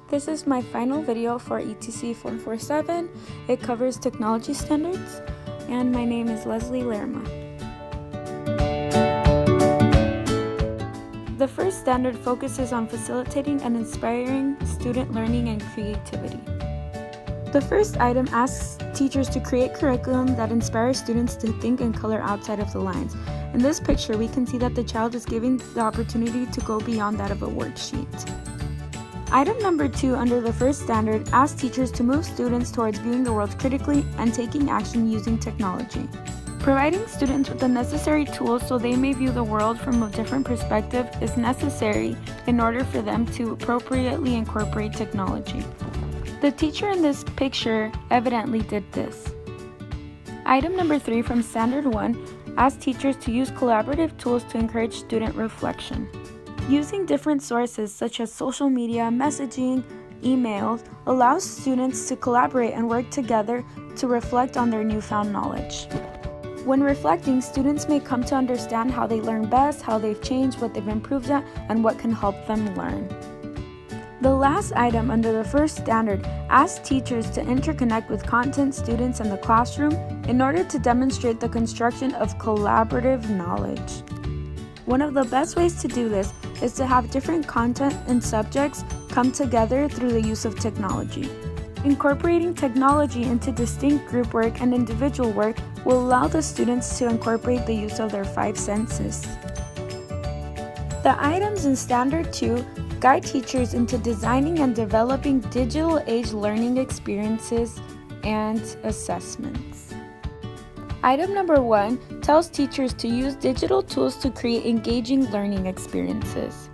This is my final video for ETC 447. It covers technology standards, and my name is Leslie Lerma. The first standard focuses on facilitating and inspiring student learning and creativity. The first item asks teachers to create curriculum that inspires students to think and color outside of the lines. In this picture, we can see that the child is given the opportunity to go beyond that of a worksheet. Item number 2 under the first standard asks teachers to move students towards viewing the world critically and taking action using technology. Providing students with the necessary tools so they may view the world from a different perspective is necessary in order for them to appropriately incorporate technology. The teacher in this picture evidently did this. Item number 3 from Standard 1 asks teachers to use collaborative tools to encourage student reflection. Using different sources such as social media, messaging, emails allows students to collaborate and work together to reflect on their newfound knowledge. When reflecting, students may come to understand how they learn best, how they've changed, what they've improved at, and what can help them learn. The last item under the first standard asks teachers to interconnect with content, students, and the classroom in order to demonstrate the construction of collaborative knowledge. One of the best ways to do this is to have different content and subjects come together through the use of technology. Incorporating technology into distinct group work and individual work will allow the students to incorporate the use of their 5 senses. The items in Standard 2 guide teachers into designing and developing digital age learning experiences and assessments. Item number 1 tells teachers to use digital tools to create engaging learning experiences.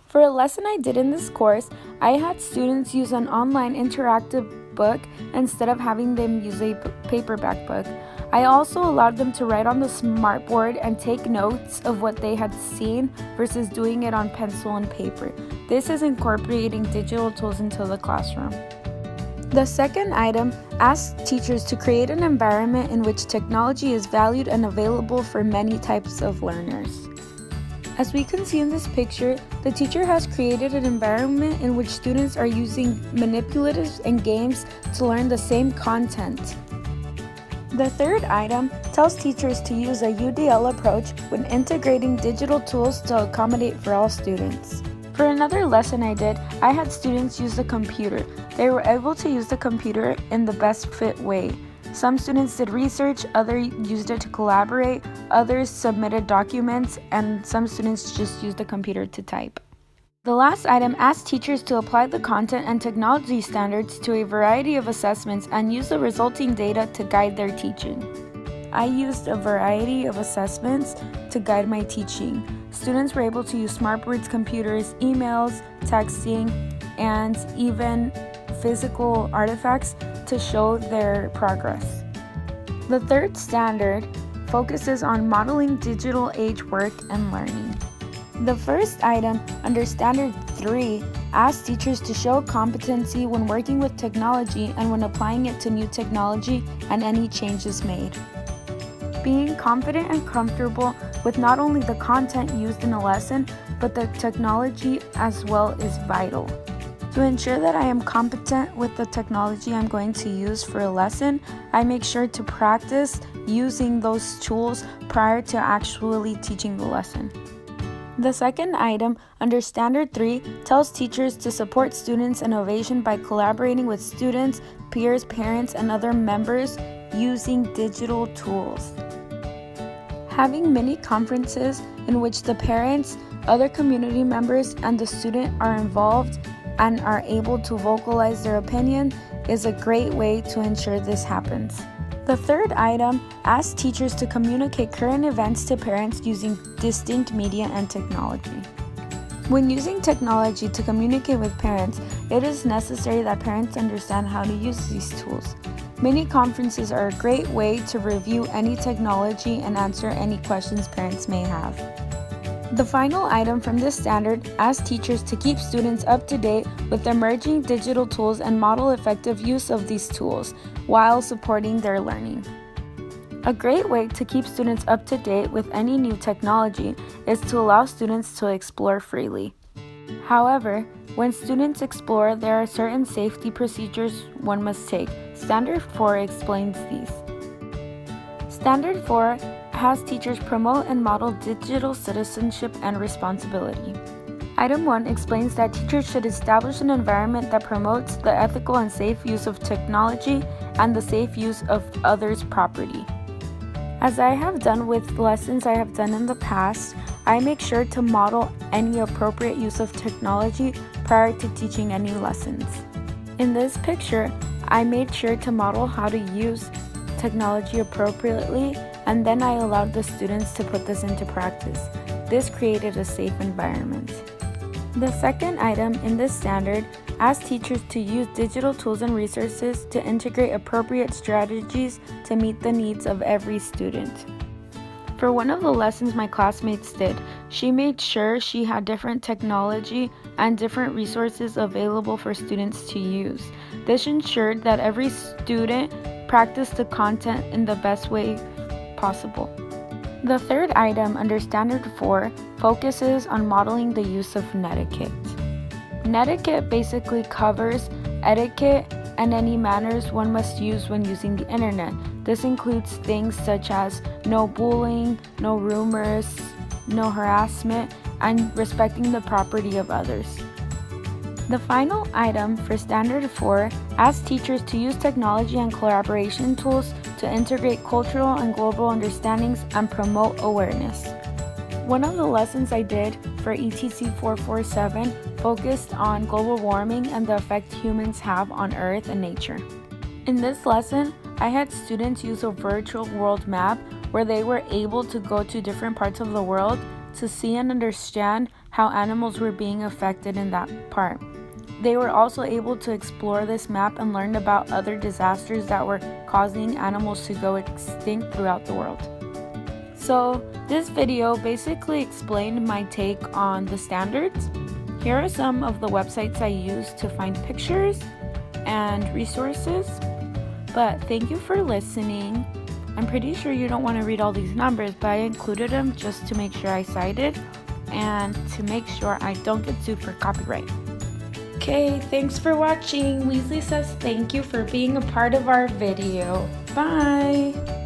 For a lesson I did in this course, I had students use an online interactive book instead of having them use a paperback book. I also allowed them to write on the smartboard and take notes of what they had seen versus doing it on pencil and paper. This is incorporating digital tools into the classroom. The second item asks teachers to create an environment in which technology is valued and available for many types of learners. As we can see in this picture, the teacher has created an environment in which students are using manipulatives and games to learn the same content. The third item tells teachers to use a UDL approach when integrating digital tools to accommodate for all students. For another lesson I did, I had students use the computer. They were able to use the computer in the best fit way. Some students did research, others used it to collaborate, others submitted documents, and some students just used the computer to type. The last item asks teachers to apply the content and technology standards to a variety of assessments and use the resulting data to guide their teaching. I used a variety of assessments to guide my teaching. Students were able to use smartboards, computers, emails, texting, and even physical artifacts to show their progress. The third standard focuses on modeling digital age work and learning. The first item under Standard 3 asks teachers to show competency when working with technology and when applying it to new technology and any changes made. Being confident and comfortable with not only the content used in a lesson, but the technology as well is vital. To ensure that I am competent with the technology I'm going to use for a lesson, I make sure to practice using those tools prior to actually teaching the lesson. The second item under Standard 3 tells teachers to support students' innovation by collaborating with students, peers, parents, and other members using digital tools. Having mini conferences in which the parents, other community members, and the student are involved and are able to vocalize their opinion is a great way to ensure this happens. The third item asks teachers to communicate current events to parents using distinct media and technology. When using technology to communicate with parents, it is necessary that parents understand how to use these tools. Mini conferences are a great way to review any technology and answer any questions parents may have. The final item from this standard asks teachers to keep students up to date with emerging digital tools and model effective use of these tools while supporting their learning. A great way to keep students up to date with any new technology is to allow students to explore freely. However, when students explore, there are certain safety procedures one must take. Standard 4 explains these. Standard 4 has teachers promote and model digital citizenship and responsibility. Item 1 explains that teachers should establish an environment that promotes the ethical and safe use of technology and the safe use of others' property. As I have done with lessons I have done in the past, I make sure to model any appropriate use of technology prior to teaching any lessons. In this picture, I made sure to model how to use technology appropriately, and then I allowed the students to put this into practice. This created a safe environment. The second item in this standard asks teachers to use digital tools and resources to integrate appropriate strategies to meet the needs of every student. For one of the lessons my classmates did, she made sure she had different technology and different resources available for students to use. This ensured that every student practiced the content in the best way possible. The third item under Standard 4 focuses on modeling the use of netiquette. Netiquette basically covers etiquette and any manners one must use when using the internet. This includes things such as no bullying, no rumors, no harassment, and respecting the property of others. The final item for Standard 4 asks teachers to use technology and collaboration tools to integrate cultural and global understandings and promote awareness. One of the lessons I did for ETC 447 focused on global warming and the effect humans have on Earth and nature. In this lesson, I had students use a virtual world map where they were able to go to different parts of the world to see and understand how animals were being affected in that part. They were also able to explore this map and learn about other disasters that were causing animals to go extinct throughout the world. So this video basically explained my take on the standards. Here are some of the websites I used to find pictures and resources. But thank you for listening. I'm pretty sure you don't want to read all these numbers, but I included them just to make sure I cited and to make sure I don't get sued for copyright. Okay, thanks for watching. Weasley says thank you for being a part of our video. Bye!